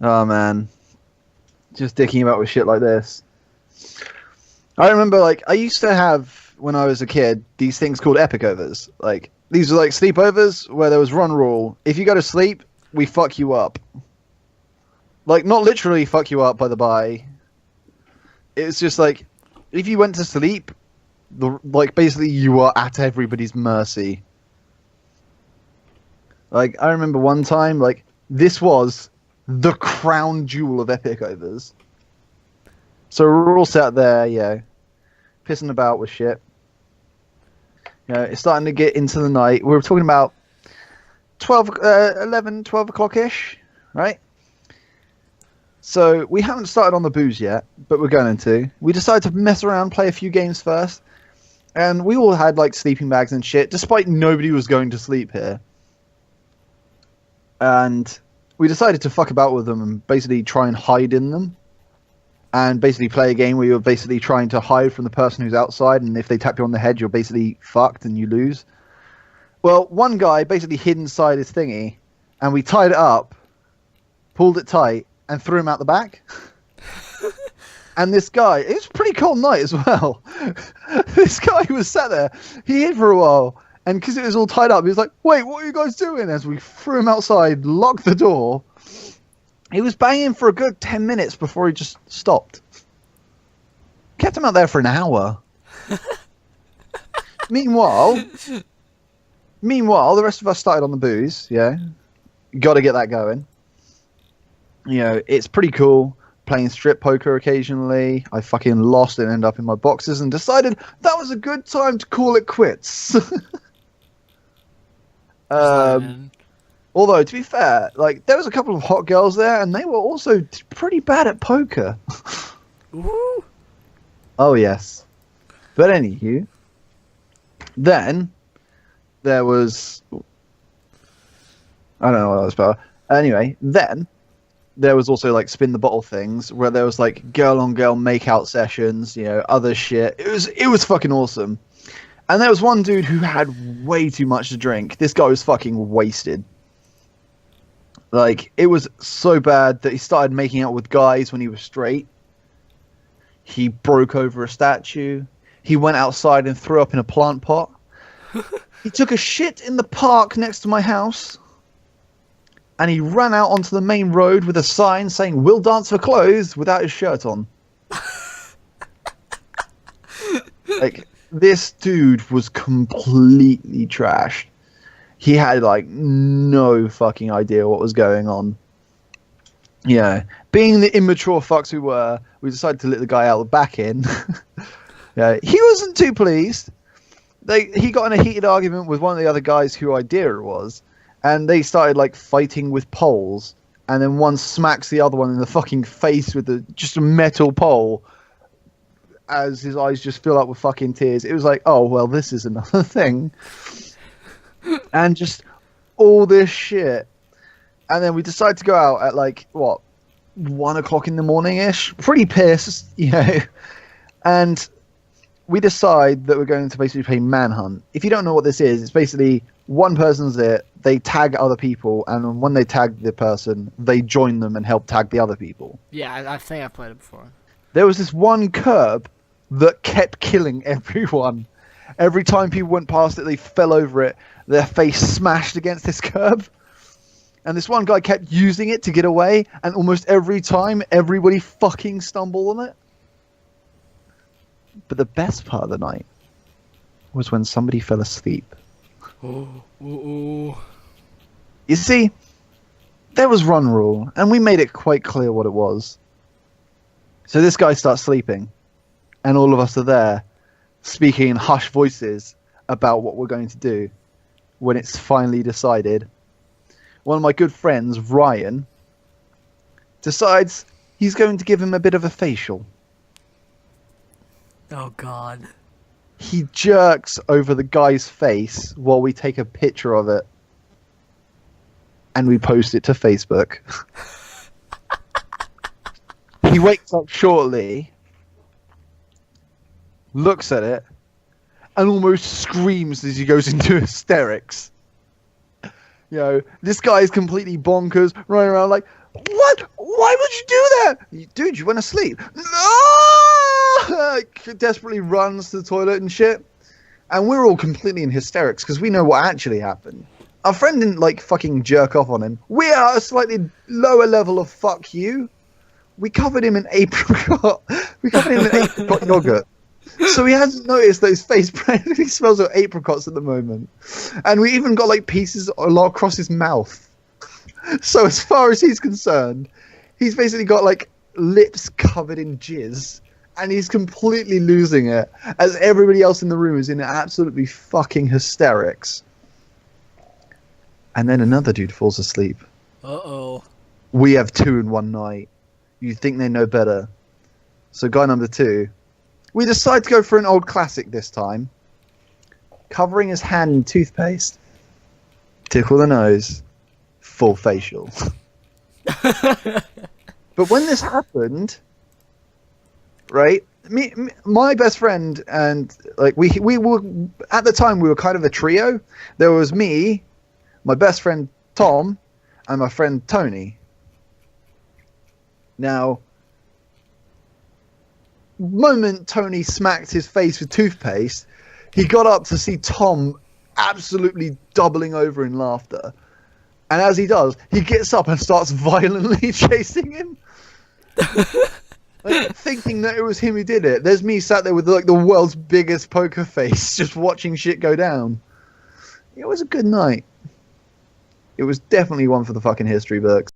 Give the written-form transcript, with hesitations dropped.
Oh man, just dicking about with shit like this. I remember, like, I used to have when I was a kid these things called epic overs. Like, these were like sleepovers where there was one rule: if you go to sleep, we fuck you up. Like, not literally fuck you up, by the by. It's just like, if you went to sleep, like basically you are at everybody's mercy. Like, I remember one time, like, this was the crown jewel of epic overs. So we're all sat there, pissing about with shit. It's starting to get into the night. We were talking about 11, 12 o'clock-ish, right? So we haven't started on the booze yet, but we're going to. We decided to mess around, play a few games first. And we all had, like, sleeping bags and shit, despite nobody was going to sleep here. And we decided to fuck about with them and basically try and hide in them. And basically play a game where you're basically trying to hide from the person who's outside, and if they tap you on the head, you're basically fucked and you lose. Well, one guy basically hid inside his thingy, and we tied it up, pulled it tight, and threw him out the back. And this guy, it was a pretty cold night as well. This guy was sat there, he hid for a while, and because it was all tied up, he was like, wait, what are you guys doing? As we threw him outside, locked the door. He was banging for a good 10 minutes before he just stopped. Kept him out there for an hour. Meanwhile, the rest of us started on the booze, yeah. Got to get that going. It's pretty cool. Playing strip poker occasionally. I fucking lost and ended up in my boxes and decided that was a good time to call it quits. Although, to be fair, like, there was a couple of hot girls there, and they were also pretty bad at poker. Ooh. Oh, yes. But anywho, then there was... I don't know what that was about. Anyway, then there was also, like, spin the bottle things, where there was, like, girl-on-girl make-out sessions, other shit. It was fucking awesome. And there was one dude who had way too much to drink. This guy was fucking wasted. Like, it was so bad that he started making out with guys when he was straight. He broke over a statue. He went outside and threw up in a plant pot. He took a shit in the park next to my house. And he ran out onto the main road with a sign saying, "We'll dance for clothes," without his shirt on. Like, this dude was completely trashed. He had, like, no fucking idea what was going on. Being the immature fucks we decided to let the guy out the back in. He wasn't too pleased. He got in a heated argument with one of the other guys who idea it was, and they started, like, fighting with poles, and then one smacks the other one in the fucking face with just a metal pole as his eyes just fill up with fucking tears. It was like, oh, well, this is another thing. And just all this shit. And then we decided to go out at, like, 1 o'clock in the morning-ish? Pretty pissed, And we decide that we're going to basically play Manhunt. If you don't know what this is, it's basically one person's it, they tag other people, and when they tag the person, they join them and help tag the other people. Yeah, I think I've played it before. There was this one curb that kept killing everyone. Every time people went past it, they fell over it. Their face smashed against this curb. And this one guy kept using it to get away, and almost every time, everybody fucking stumbled on it. But the best part of the night was when somebody fell asleep. Oh. You see, there was one rule, and we made it quite clear what it was. So this guy starts sleeping, and all of us are there, speaking in hushed voices about what we're going to do. When it's finally decided, one of my good friends, Ryan, decides he's going to give him a bit of a facial. Oh, God. He jerks over the guy's face while we take a picture of it. And we post it to Facebook. He wakes up shortly, looks at it, and almost screams as he goes into hysterics. This guy is completely bonkers, running around like, what? Why would you do that? Dude, you went to sleep. No! Desperately runs to the toilet and shit. And we're all completely in hysterics because we know what actually happened. Our friend didn't like fucking jerk off on him. We are a slightly lower level of fuck you. We covered him in apricot. We covered him in apricot yogurt. So he hasn't noticed that his face practically smells of apricots at the moment. And we even got like pieces across his mouth. So as far as he's concerned, he's basically got like lips covered in jizz. And he's completely losing it, as everybody else in the room is in absolutely fucking hysterics. And then another dude falls asleep. Uh-oh. We have 2 in one night. You think they know better. So guy number 2, we decide to go for an old classic this time. Covering his hand in toothpaste. Tickle the nose. Full facial. But when this happened... Right, my best friend and like we were at the time we were kind of a trio. There was me, my best friend Tom, and my friend Tony. Now, moment Tony smacked his face with toothpaste, he got up to see Tom absolutely doubling over in laughter, and as he does, he gets up and starts violently chasing him. Like, thinking that it was him who did it. There's me sat there with like the world's biggest poker face, just watching shit go down. It was a good night. It was definitely one for the fucking history books.